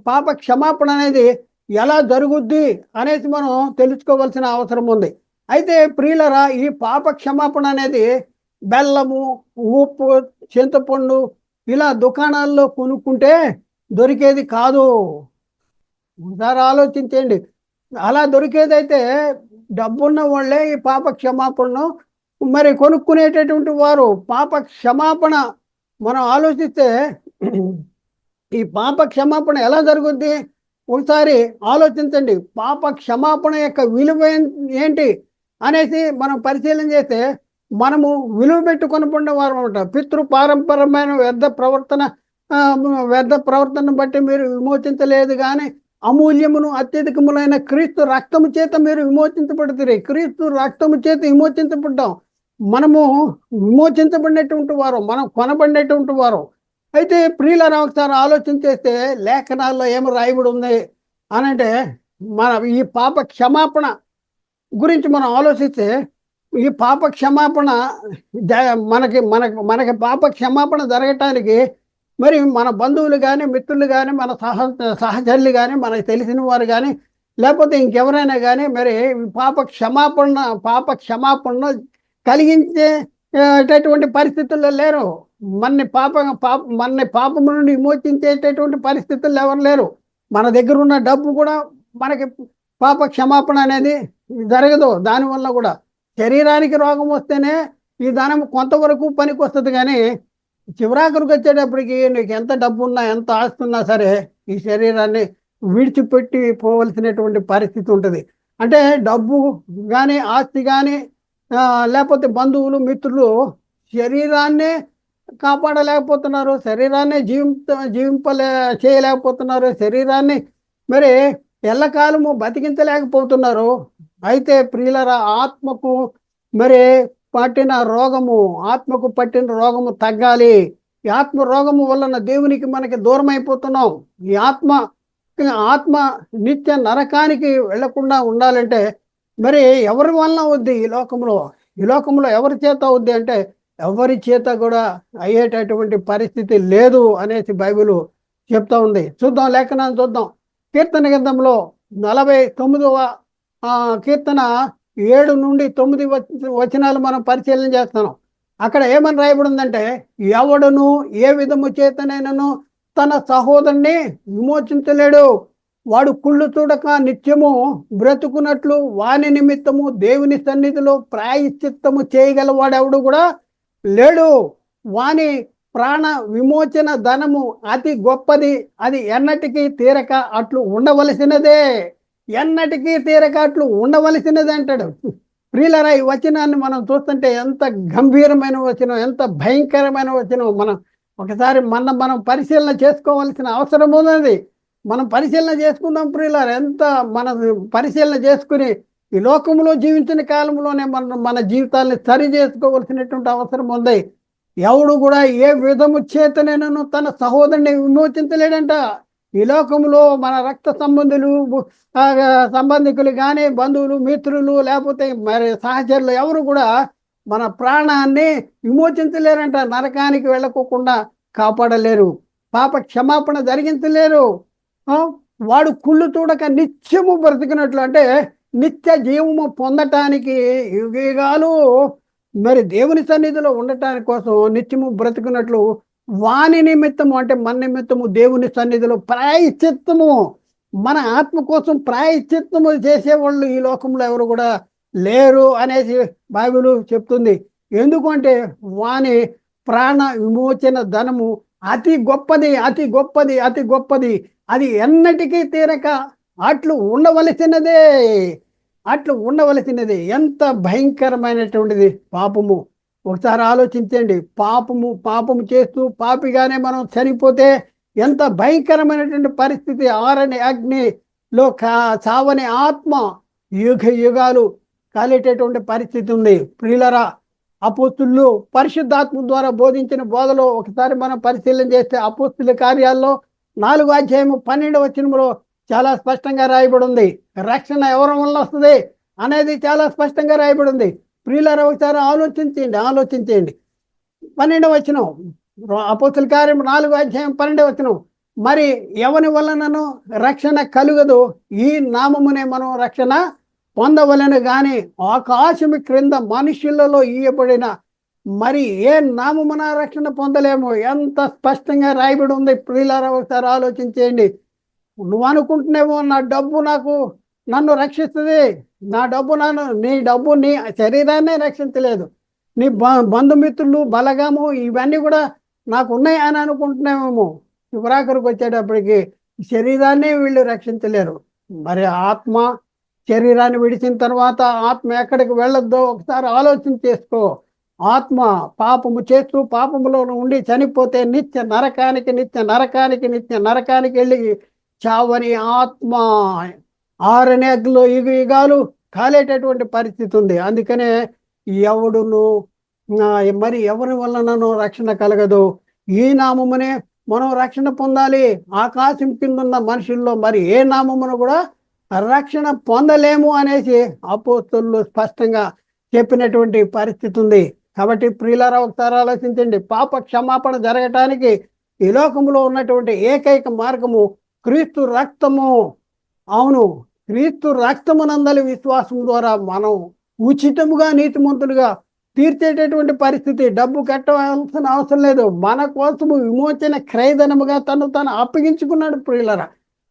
పాప క్షమాపణ అనేది ఎలా జరుగుద్ది అనేసి మనం తెలుసుకోవాల్సిన అవసరం ఉంది. అయితే ప్రియులరా, ఈ పాప క్షమాపణ అనేది బెల్లము, ఉప్పు, చింతపండు ఇలా దుకాణాల్లో కొనుక్కుంటే దొరికేది కాదు. ఒకసారి ఆలోచించండి. అలా దొరికేదైతే డబ్బున్న వాళ్ళే ఈ పాప క్షమాపణను మరి కొనుక్కునేటటువంటి వారు. పాప క్షమాపణ మనం ఆలోచిస్తే ఈ పాప క్షమాపణ ఎలా జరుగుద్ది? ఒకసారి ఆలోచించండి. పాప క్షమాపణ యొక్క విలువ ఏంటి అనేసి మనం పరిశీలన చేస్తే మనము విలువ పెట్టుకొని వారు అనమాట. పారంపరమైన వ్యర్థ ప్రవర్తన బట్టి మీరు విమోచించలేదు కానీ అమూల్యమును అత్యధికములైన క్రీస్తు రక్తము చేత మీరు విమోచించబడుతుంది. క్రీస్తు రక్తము చేత విమోచించబడ్డాం. మనము విమోచించబడినటువంటి వారు, మనం కొనబడినటువంటి వారు. అయితే ప్రియులను ఒకసారి ఆలోచన చేస్తే లేఖనాల్లో ఏమి రాయబడి ఉంది అనంటే, మన ఈ పాప క్షమాపణ గురించి మనం ఆలోచిస్తే, ఈ పాప క్షమాపణ మనకి పాప క్షమాపణ జరగటానికి మరి మన బంధువులు కానీ, మిత్రులు కానీ, మన సహచరులు కానీ, మనకు తెలిసిన వారు కానీ, లేకపోతే ఇంకెవరైనా కానీ మరి పాప క్షమాపణ కలిగించేటటువంటి పరిస్థితుల్లో లేరు. మన పాపము నుండి విమోచించేటటువంటి పరిస్థితుల్లో ఎవరు లేరు. మన దగ్గర ఉన్న డబ్బు కూడా మనకి పాప క్షమాపణ అనేది జరగదు. దానివల్ల కూడా శరీరానికి రోగం వస్తేనే ఈ ధనం కొంతవరకు పనికి వస్తుంది, కానీ చివరాఖరికి వచ్చేటప్పటికి నీకు ఎంత డబ్బు ఉన్నా, ఎంత ఆస్తి ఉన్నా సరే ఈ శరీరాన్ని విడిచిపెట్టి పోవలసినటువంటి పరిస్థితి ఉంటుంది. అంటే డబ్బు కానీ, ఆస్తి కానీ, లేకపోతే బంధువులు, మిత్రులు శరీరాన్నే కాపాడలేకపోతున్నారు, శరీరాన్ని చేయలేకపోతున్నారు, శరీరాన్ని మరి ఎల్లకాలము బతికించలేకపోతున్నారు. అయితే ప్రియులరా, ఆత్మకు పట్టిన రోగము తగ్గాలి. ఈ ఆత్మ రోగము వలన దేవునికి మనకి దూరం అయిపోతున్నాం. ఈ ఆత్మ నిత్య నరకానికి వెళ్లకుండా ఉండాలంటే మరి ఎవరి వలన అవుద్ది? ఈ లోకంలో ఎవరి చేత అవుద్ది అంటే ఎవరి చేత కూడా అయ్యేటటువంటి పరిస్థితి లేదు అనేసి బైబిల్ చెప్తా ఉంది. చూద్దాం, లేఖనాన్ని చూద్దాం. కీర్తన గ్రంథంలో 49వ కీర్తన 7 నుండి 9 వచనాలు మనం పరిశీలన చేస్తున్నాం. అక్కడ ఏమని రాయబడి ఉందంటే, ఎవడును ఏ విధము చేతనైనను తన సహోదరుని విమోచించలేడు. వాడు కుళ్ళు చూడక నిత్యము బ్రతుకున్నట్లు వాని నిమిత్తము దేవుని సన్నిధిలో ప్రాయశ్చిత్తము చేయగలవాడెవడు కూడా లేడు. వాని ప్రాణ విమోచన ధనము అతి గొప్పది, అది ఎన్నటికీ తీరక అట్లు ఉండవలసినదే. ఎన్నటికీ తీరక అట్లు ఉండవలసినదే అంటాడు. ప్రియులారా, ఈ వచనాన్ని మనం చూస్తుంటే ఎంత గంభీరమైన వచనం, ఎంత భయంకరమైన వచనం. ఒకసారి మనం పరిశీలన చేసుకోవాల్సిన అవసరం ఉన్నది. మనం పరిశీలన చేసుకుందాం ప్రియులారా. మన పరిశీలన చేసుకుని ఈ లోకంలో జీవించిన కాలంలోనే మన జీవితాన్ని సరి చేసుకోవలసినటువంటి అవసరం ఉంది. ఎవడు కూడా ఏ విధము చేతనైనను తన సహోదరుని విమోచించలేడంట. ఈ లోకంలో మన రక్త సంబంధికులు కానీ, బంధువులు, మిత్రులు, లేకపోతే మరి సహచరులు ఎవరు కూడా మన ప్రాణాన్ని విమోచించలేరంట. నరకానికి వెళ్ళకోకుండా కాపాడలేరు, పాప క్షమాపణ జరిగించలేరు. వాడు కుళ్ళు చూడక నిత్యము బ్రతికినట్లు, అంటే నిత్య జీవము పొందటానికి యుగాలు మరి దేవుని సన్నిధిలో ఉండటానికి కోసం నిత్యము బ్రతికినట్లు వాని నిమిత్తము, అంటే మన నిమిత్తము దేవుని సన్నిధిలో ప్రాయశ్చిత్తము, మన ఆత్మ కోసం ప్రాయశ్చిత్తము చేసేవాళ్ళు ఈ లోకంలో ఎవరు కూడా లేరు అనేసి బైబిల్ చెప్తుంది. ఎందుకంటే వాని ప్రాణ విమోచన ధనము అతి గొప్పది, అతి గొప్పది, అతి గొప్పది, అది ఎన్నటికీ తీరక అట్లు ఉండవలసినదే, అట్లు ఉండవలసినది. ఎంత భయంకరమైనటువంటిది పాపము. ఒకసారి ఆలోచించండి. పాపము చేస్తూ పాపిగానే మనం చనిపోతే ఎంత భయంకరమైనటువంటి పరిస్థితి. ఆరని అగ్నిలో చావని ఆత్మ యుగ యుగాలు కాలేటటువంటి పరిస్థితి ఉంది. ప్రియులరా, అపోస్తులు పరిశుద్ధాత్మ ద్వారా బోధించిన బోధలో ఒకసారి మనం పరిశీలన చేస్తే అపోస్తుల కార్యాల్లో 4వ అధ్యాయము 12వ వచనంలో చాలా స్పష్టంగా రాయబడి ఉంది. రక్షణ ఎవరి వల్ల వస్తుంది అనేది చాలా స్పష్టంగా రాయబడి ఉంది. ప్రియులారా, ఒకసారి ఆలోచించండి. 12వ వచనం, అపోస్తుల కార్యం 4వ అధ్యాయం 12వ వచనం. మరి ఎవని వలనను రక్షణ కలుగదు, ఈ నామమునే మనం రక్షణ పొందవలను గాని ఆకాశము క్రింద మనుషులలో ఇయ్యబడిన మరి ఏ నామమున రక్షణ పొందలేము. ఎంత స్పష్టంగా రాయబడి ఉంది. ప్రియులారా, ఒకసారి ఆలోచించేయండి. నువ్వు అనుకుంటున్నావు నా డబ్బు నన్ను రక్షిస్తుంది, నీ డబ్బు నీ శరీరాన్నే రక్షించలేదు, నీ బంధుమిత్రులు, బలగము ఇవన్నీ కూడా నాకు ఉన్నాయి అని అనుకుంటున్నామేమో. చివరాఖరికి వచ్చేటప్పటికి శరీరాన్ని వీళ్ళు రక్షించలేరు. మరి ఆత్మ శరీరాన్ని విడిచిన తర్వాత ఆత్మ ఎక్కడికి వెళ్ళొద్దో ఒకసారి ఆలోచన చేసుకో. ఆత్మ పాపము చేస్తూ పాపములో ఉండి చనిపోతే నిత్య నరకానికి వెళ్ళి చావని ఆత్మ ఆరని అగ్నిలో యుగాలు కాలేటటువంటి పరిస్థితి ఉంది. అందుకనే ఎవడును మరి ఎవరి వలనను రక్షణ కలగదు, ఈ నామమునే మనం రక్షణ పొందాలి. ఆకాశం కింద ఉన్న మనుషుల్లో మరి ఏ నామమును కూడా రక్షణ పొందలేము అనేసి అపోస్తలులు స్పష్టంగా చెప్పినటువంటి పరిస్థితి ఉంది. కాబట్టి ప్రియులారా, ఒకసారి ఆలోచించండి. పాప క్షమాపణ జరగటానికి ఈ లోకంలో ఉన్నటువంటి ఏకైక మార్గము క్రీస్తు రక్తము. అవును, క్రీస్తు రక్తమునందలి విశ్వాసం ద్వారా మనం ఉచితముగా నీతిమంతులుగా తీర్చేటటువంటి పరిస్థితి. డబ్బు కట్టవలసిన అవసరం లేదు. మన కోసము విమోచన క్రయధనముగా తను అప్పగించుకున్నాడు. ప్రియులారా,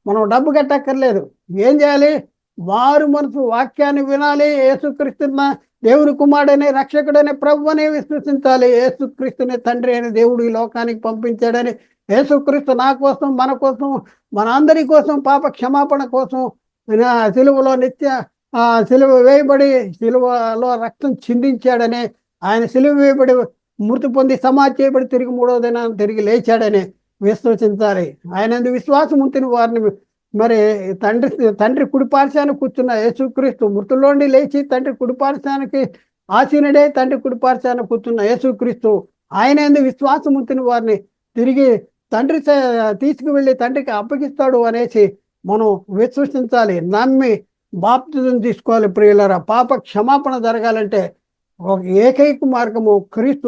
మనం డబ్బు కట్టక్కర్లేదు. ఏం చేయాలి? వారు మనసు వాక్యాన్ని వినాలి. యేసుక్రీస్తున్న దేవుని కుమారుడని, రక్షకుడని, ప్రభు అని విశ్వసించాలి. యేసుక్రీస్తుని తండ్రి అని దేవుడు ఈ లోకానికి పంపించాడని, యేసుక్రీస్తు నా కోసం, మన కోసం, మన అందరి కోసం పాప క్షమాపణ కోసం సిలువలో సిలువ వేయబడి సిలువలో రక్తం చిందించాడని, ఆయన సిలువ వేయబడి మృతి పొంది సమాధి చేయబడి తిరిగి 3వ దినాన్ని తిరిగి లేచాడని విశ్వసించాలి. ఆయన విశ్వాసం ఉంచిన వారిని మరి తండ్రి కుడిపార్శాన్ని కూర్చున్న యేసుక్రీస్తు, మృతుల్లోండి లేచి తండ్రి కుడిపార్శానికి ఆసీనుడే, తండ్రి కుడిపార్శాన్ని కూర్చున్న యేసుక్రీస్తు, ఆయన విశ్వాసం ఉంచిన వారిని తిరిగి తండ్రి తీసుకువెళ్ళి తండ్రికి అప్పగిస్తాడు అనేసి మనం విశ్వసించాలి. నమ్మి బాప్తిజం తీసుకోవాలి. ప్రియులారా, పాప క్షమాపణ జరగాలంటే ఒక ఏకైక మార్గము క్రీస్తు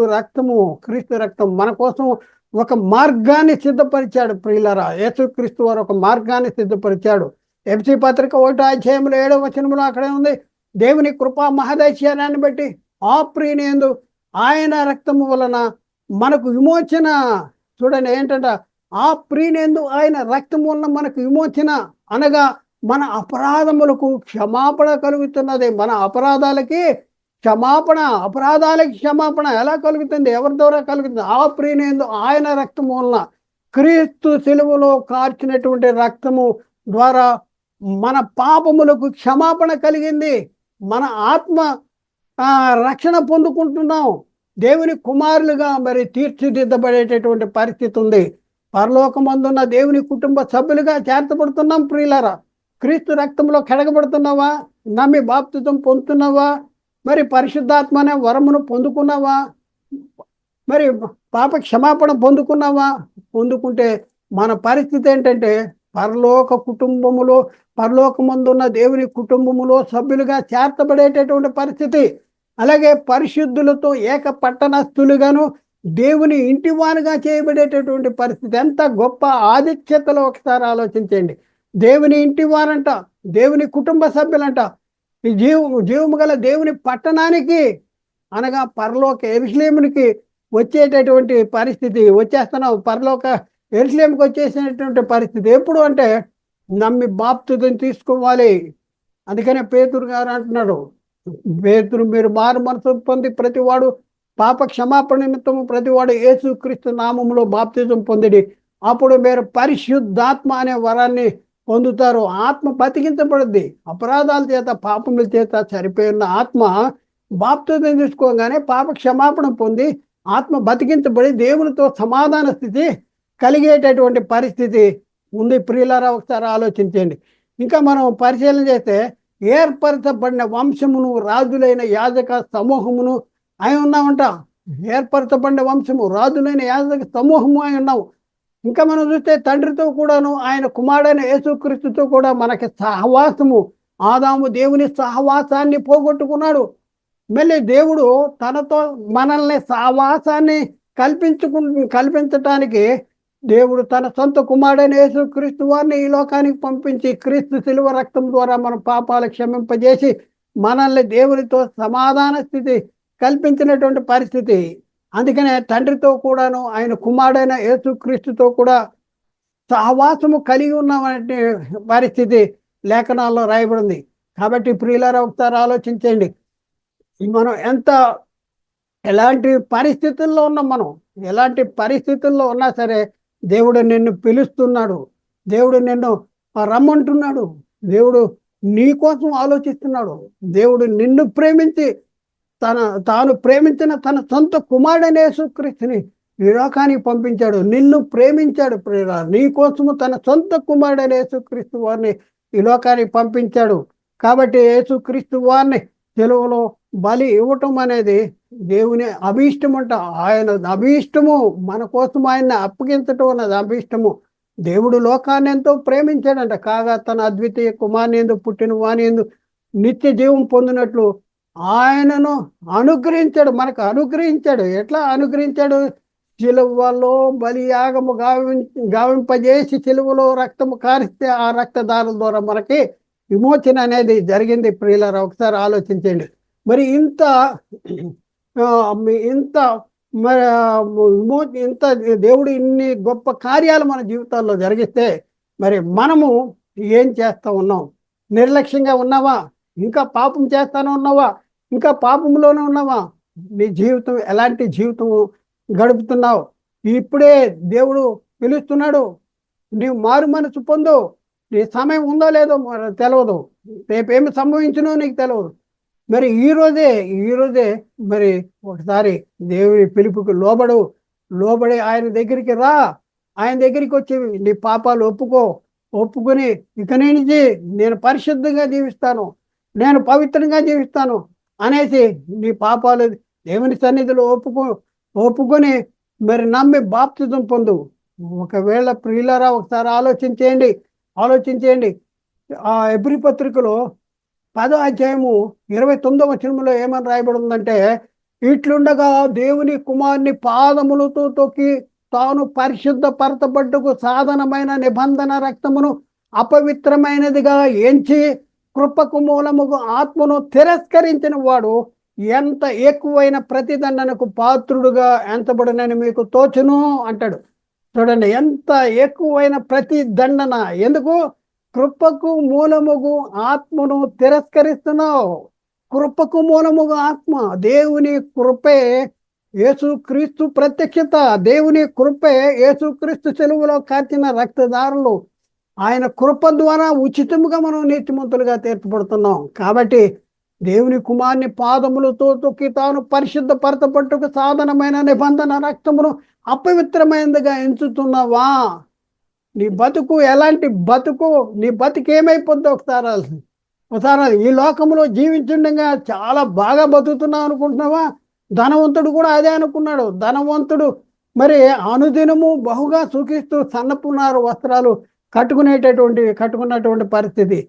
రక్తం మన కోసం ఒక మార్గాన్ని సిద్ధపరిచాడు. ప్రియులారా, యేసుక్రీస్తు వారు ఒక మార్గాన్ని సిద్ధపరిచాడు. ఎఫ్సీ పత్రిక 1వ అధ్యాయంలో 7వ వచనంలో అక్కడే ఉంది, దేవుని కృపా మహదైశ్వర్యాన్ని బట్టి ఆ ప్రియుని యందు ఆయన రక్తము వలన మనకు విమోచన. చూడండి ఏంటంట, ఆ ప్రియునియందు ఆయన రక్తము వలన మనకు విమోచన అనగా మన అపరాధములకు క్షమాపణ కలుగుతున్నది. మన అపరాధాలకి క్షమాపణ, అపరాధాలకి క్షమాపణ ఎలా కలుగుతుంది? ఎవరి ద్వారా కలుగుతుంది? ఆ ప్రియునియందు ఆయన రక్తము వలన, క్రీస్తు శిలువలో కార్చినటువంటి రక్తము ద్వారా మన పాపములకు క్షమాపణ కలిగింది. మన ఆత్మ రక్షణ పొందుకుంటున్నాం. దేవుని కుమారులుగా మరి తీర్చిదిద్దబడేటటువంటి పరిస్థితి ఉంది. పరలోకమందున్న దేవుని కుటుంబ సభ్యులుగా చేర్చబడుతున్నాం. ప్రియులారా, క్రీస్తు రక్తంలో కడగబడుతున్నావా? నమ్మి బాప్తిజం పొందుతున్నావా? మరి పరిశుద్ధాత్మ అనే వరమును పొందుకున్నావా? మరి పాప క్షమాపణ పొందుకున్నావా? పొందుకుంటే మన పరిస్థితి ఏంటంటే, పరలోక కుటుంబములో, పరలోకమందున్న దేవుని కుటుంబములో సభ్యులుగా చేర్చబడేటటువంటి పరిస్థితి. అలాగే పరిశుద్ధులతో ఏక పట్టణస్థులుగాను దేవుని ఇంటివారుగా చేయబడేటటువంటి పరిస్థితి. ఎంత గొప్ప ఆధిక్యతలో ఒకసారి ఆలోచించండి. దేవుని ఇంటివారంట, దేవుని కుటుంబ సభ్యులంట, ఈ జీవము గల దేవుని పట్టణానికి అనగా పరలోక యెరూషలేమునికి వచ్చేటటువంటి పరిస్థితి. వచ్చేస్తున్నాం, పరలోక యెరూషలేముకి వచ్చేసినటువంటి పరిస్థితి. ఎప్పుడు అంటే నమ్మి బాప్తిజం తీసుకోవాలి. అందుకనే పేతురు గారు అంటున్నాడు, పేతురు మీరు మారు మనసు పొంది ప్రతివాడు పాప క్షమాపణ నిమిత్తము ప్రతివాడు యేసుక్రీస్తు నామములో బాప్తిజం పొందిడి, అప్పుడు మీరు పరిశుద్ధాత్మ అనే వరాన్ని పొందుతారు. ఆత్మ బతికించబడుద్ది. అపరాధాల చేత పాపముల చేత సరిపోయిన ఆత్మ బాప్తిజం తీసుకోగానే పాప క్షమాపణ పొంది ఆత్మ బతికించబడి దేవునితో సమాధాన స్థితి కలిగేటటువంటి పరిస్థితి ఉంది. ప్రియులారా, ఒకసారి ఆలోచించండి. ఇంకా మనం పరిశీలన చేస్తే ఏర్పరచబడిన వంశమును, రాజులైన యాజక సమూహమును అయి ఉన్నామంట. ఏర్పరచబడిన వంశము, రాజులైన యాజక సమూహము అయి ఉన్నాము. ఇంకా మనం చూస్తే తండ్రితో కూడాను ఆయన కుమారుడైన యేసుక్రీస్తుతో కూడా మనకి సహవాసము. ఆదాము దేవుని సహవాసాన్ని పోగొట్టుకున్నాడు. మళ్ళీ దేవుడు తనతో మనల్ని సహవాసాన్ని కల్పించటానికి దేవుడు తన సొంత కుమారుడైన యేసుక్రీస్తు వారిని ఈ లోకానికి పంపించి క్రీస్తు శిలువ రక్తం ద్వారా మన పాపాలు క్షమింపజేసి మనల్ని దేవునితో సమాధాన స్థితి కల్పించినటువంటి పరిస్థితి. అందుకనే తండ్రితో కూడాను ఆయన కుమారుడైన యేసుక్రీస్తుతో కూడా సహవాసము కలిగి ఉన్నటువంటి పరిస్థితి లేఖనాల్లో రాయబడింది. కాబట్టి ప్రియులారా, ఒకసారి ఆలోచించండి. మనం ఎలాంటి పరిస్థితుల్లో ఉన్నాం, మనం ఎలాంటి పరిస్థితుల్లో ఉన్నా సరే దేవుడు నిన్ను పిలుస్తున్నాడు. దేవుడు నిన్ను రమ్మంటున్నాడు. దేవుడు నీ కోసం ఆలోచిస్తున్నాడు. దేవుడు నిన్ను ప్రేమించి తాను ప్రేమించిన తన సొంత కుమారుడైన యేసుక్రీస్తుని ఈ లోకానికి పంపించాడు. నిన్ను ప్రేమించాడు. ప్రియులారా, నీ కోసము తన సొంత కుమారుడైన యేసుక్రీస్తు వారిని ఈ లోకానికి పంపించాడు. కాబట్టి యేసుక్రీస్తు వారిని సెలవులో బలి ఇవ్వటం అనేది దేవుని అభీష్టం అంట. ఆయన అభీష్టము, మన కోసం ఆయన్ని అప్పగించటం అన్నది అభీష్టము. దేవుడు లోకాన్ని ఎంతో ప్రేమించాడంట. కాగా తన అద్వితీయ కుమారుని యందు పుట్టిన వాని యందు నిత్య జీవం పొందినట్లు ఆయనను అనుగ్రహించాడు, మనకు అనుగ్రహించాడు. ఎట్లా అనుగ్రహించాడు? సిలువలో బలియాగము గావింపజేసి సిలువలో రక్తము కారిస్తే ఆ రక్తదారుల ద్వారా మనకి విమోచన అనేది జరిగింది. ప్రియులారా, ఒకసారి ఆలోచించండి. మరి ఇంత దేవుడు ఇన్ని గొప్ప కార్యాలు మన జీవితాల్లో జరిగిస్తే మరి మనము ఏం చేస్తూ ఉన్నాం? నిర్లక్ష్యంగా ఉన్నావా? ఇంకా పాపం చేస్తానే ఉన్నావా? ఇంకా పాపంలోనే ఉన్నావా? నీ జీవితం ఎలాంటి జీవితం గడుపుతున్నావు? ఇప్పుడే దేవుడు పిలుస్తున్నాడు. నీవు మారు మనసు పొందు. నీ సమయం ఉందో లేదో తెలియదు. రేపేమి సంభవించినో నీకు తెలియదు. మరి ఈరోజే మరి ఒకసారి దేవుని పిలుపుకి లోబడి ఆయన దగ్గరికి రా. ఆయన దగ్గరికి వచ్చి నీ పాపాలు ఒప్పుకొని ఇక నుంచి నేను పరిశుద్ధంగా జీవిస్తాను, నేను పవిత్రంగా జీవిస్తాను అనేసి నీ పాపాలు దేవుని సన్నిధిలో ఒప్పుకొని మరి నమ్మి బాప్తిజం పొందు. ఒకవేళ ప్రియులారా, ఒకసారి ఆలోచించేయండి. ఆ హెబ్రీ పత్రికలో 10వ అధ్యాయము 29వ వచనంలో ఏమని రాయబడి ఉందంటే, ఇట్లుండగా దేవుని కుమారుని పాదములతో తొక్కి తాను పరిశుద్ధ పరచబడ్డకు సాధనమైన నిబంధన రక్తమును అపవిత్రమైనదిగా ఎంచి కృపకు మూలముగు ఆత్మను తిరస్కరించిన వాడు ఎంత ఎక్కువైన ప్రతిదండనకు పాత్రుడుగా ఎంతబడినని మీకు తోచును అంటాడు. చూడండి, ఎంత ఎక్కువైన ప్రతి దండన. ఎందుకు? కృపకు మూలముగు ఆత్మను తిరస్కరిస్తున్నావు. కృపకు మూలముగు ఆత్మ, దేవుని కృపే యేసుక్రీస్తు ప్రత్యక్షత. దేవుని కృపే యేసుక్రీస్తు సెలువులో కార్చిన రక్తదారులు. ఆయన కృప ద్వారా ఉచితముగా మనం నీతిమంతులుగా తీర్చబడుతున్నాం. కాబట్టి దేవుని కుమారుని పాదములతో తొక్కి తాను పరిశుద్ధపరచబట్టుకు సాధనమైన నిబంధన రక్తమును అపవిత్రమైనదిగా ఎంచుతున్నావా? నీ బతుకు ఎలాంటి బతుకు? నీ బతుకు ఏమైపోద్ది? ఒకసారి ఈ లోకంలో జీవించుండగా చాలా బాగా బతుకుతున్నావు అనుకుంటున్నావా? ధనవంతుడు కూడా అదే అనుకున్నాడు. ధనవంతుడు మరి అనుదినము బహుగా సుఖిస్తూ సన్నపున్నారు వస్త్రాలు కట్టుకున్నటువంటి పరిస్థితి.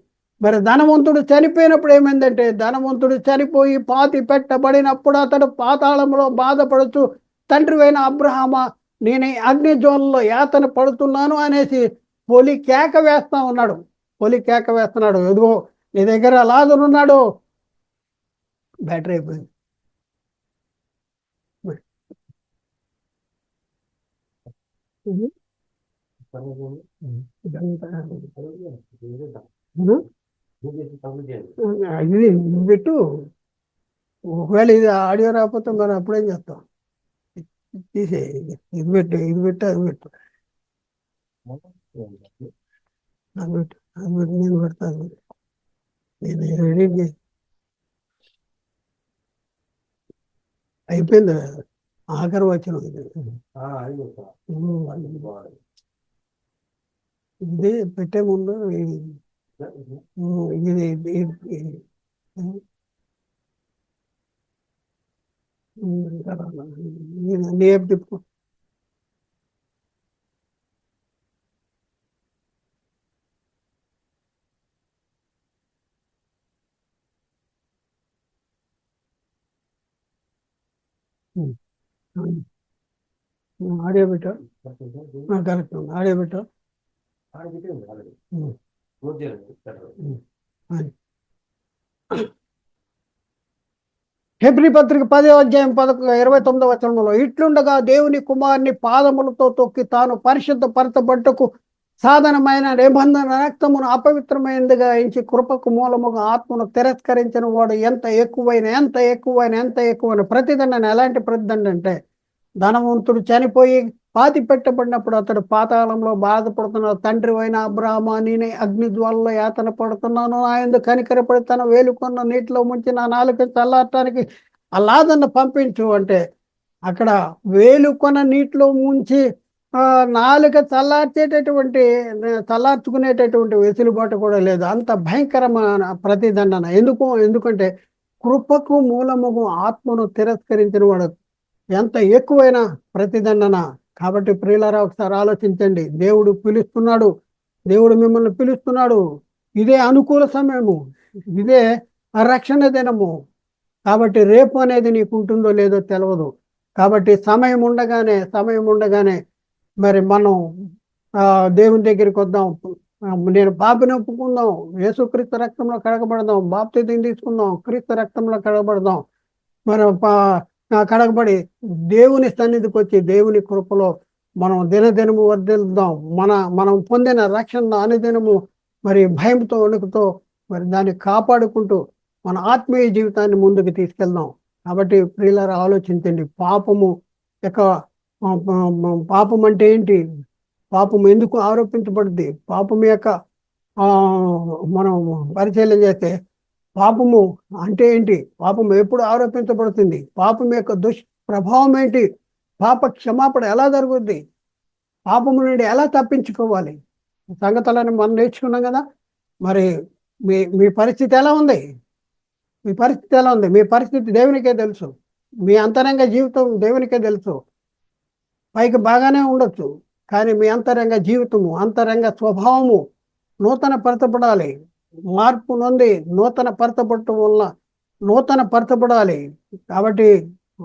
మరి ధనవంతుడు చనిపోయినప్పుడు ఏమైందంటే, ధనవంతుడు చనిపోయి పాతి పెట్టబడినప్పుడు అతడు పాతాళంలో బాధపడుతూ, తండ్రివైన అబ్రహామా, నేను అగ్ని జ్వాలలో యాతన పడుతున్నాను అనేసి పొలి కేక వేస్తున్నాడు. ఎదుగో నీ దగ్గర లాజరు ఉన్నాడు. బ్యాటరీ అయిపోయింది. ఇది పెట్టు. ఒకవేళ ఇది ఆడియో రాకపోతే మనం అప్పుడేం చేస్తాం? తీసే. ఇది పెట్టు అది పెట్టు. నేను పెడతాను. నేను ఎడిట్ చేసి అయిపోయింది. ఆఖరి వచ్చిన ఇది పెట్టే ముందు ఇది నేపు తిప్పు. ఆడియో పెట్టు. కరెక్ట్, ఆడియో పెట్టు. హెబ్రీ పత్రిక 10వ అధ్యాయం 29వ వచనంలో, ఇట్లుండగా దేవుని కుమారుని పాదములతో తొక్కి తాను పరిశుద్ధపరచబట్టుకు సాధనమైన నిబంధన రక్తమును అపవిత్రమైనదిగా ఎంచి కృపకు మూలముగా ఆత్మను తిరస్కరించిన వాడు ఎంత ఎక్కువైన ప్రతిదండన. ఎలాంటి ప్రతిదండ అంటే, ధనవంతుడు చనిపోయి పాతి పెట్టబడినప్పుడు అతడు పాతాళంలో బాధపడుతున్నాడు. తండ్రి అయిన అబ్రహామా, నేనే అగ్ని జ్వాలలో యాతన పడుతున్నాను, ఆయన కనికరపడి తన వేలుకొన్న నీటిలో ముంచి నా నాలుక చల్లారటానికి ఆ లాదన్న పంపించు అంటే, అక్కడ వేలుకొన్న నీటిలో ముంచి నాలుక చల్లార్చుకునేటటువంటి వెసులుబాటు కూడా లేదు. అంత భయంకరమైన ప్రతిదండన. ఎందుకంటే కృపకు మూలముగు ఆత్మను తిరస్కరించిన వాడు ఎంత ఎక్కువైన ప్రతిదండన. కాబట్టి ప్రియులారా, ఒకసారి ఆలోచించండి. దేవుడు మిమ్మల్ని పిలుస్తున్నాడు. ఇదే అనుకూల సమయము, ఇదే రక్షణ దినము. కాబట్టి రేపు అనేది నీకు ఉంటుందో లేదో తెలియదు. కాబట్టి సమయం ఉండగానే మరి మనం దేవుని దగ్గరికి వద్దాం. నేను పాపిని ఒప్పుకుందాం, యేసుక్రీస్తు రక్తంలో కడగబడదాం, బాప్తిజం తీసుకుందాం, క్రీస్తు రక్తంలో కడగబడదాం. మరి కడగబడి దేవుని సన్నిధికి వచ్చి దేవుని కృపలో మనం దినదినము వర్ధిల్లుదాం. మనం పొందిన రక్షణ అనుదినము మరి భయంతో వణుకుతో మరి దాన్ని కాపాడుకుంటూ మన ఆత్మీయ జీవితాన్ని ముందుకు తీసుకెళ్దాం. కాబట్టి ప్రియులారా, ఆలోచించండి. పాపం అంటే ఏంటి? పాపం ఎందుకు ఆరోపించబడుద్ది? పాపం యొక్క మనం పరిశీలన చేస్తే, పాపము అంటే ఏంటి? పాపం ఎప్పుడు ఆరోపించబడుతుంది? పాపం యొక్క దుష్ప్రభావం ఏంటి? పాప క్షమాపణ ఎలా జరుగుద్ది? పాపము నుండి ఎలా తప్పించుకోవాలి? సంగతులను మనం నేర్చుకున్నాం కదా. మరి మీ పరిస్థితి ఎలా ఉంది? మీ పరిస్థితి దేవునికే తెలుసు. మీ అంతరంగ జీవితం దేవునికే తెలుసు. పైకి బాగానే ఉండొచ్చు, కానీ మీ అంతరంగ జీవితము, అంతరంగ స్వభావము నూతన పరచబడాలి. మార్పు నొంది నూతన పరచబడాలి. కాబట్టి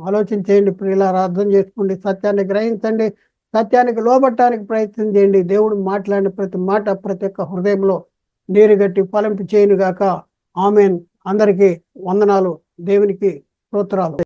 ఆలోచించేయండి ప్రియులారా, అర్థం చేసుకోండి, సత్యాన్ని గ్రహించండి, సత్యానికి లోబట్టడానికి ప్రయత్నం చేయండి. దేవుడు మాట్లాడిన ప్రతి మాట ప్రతి ఒక్క హృదయంలో నీరుగట్టి ఫలింపు చేయనుగాక. ఆమెన్. అందరికీ వందనాలు. దేవునికి స్తోత్రాలు.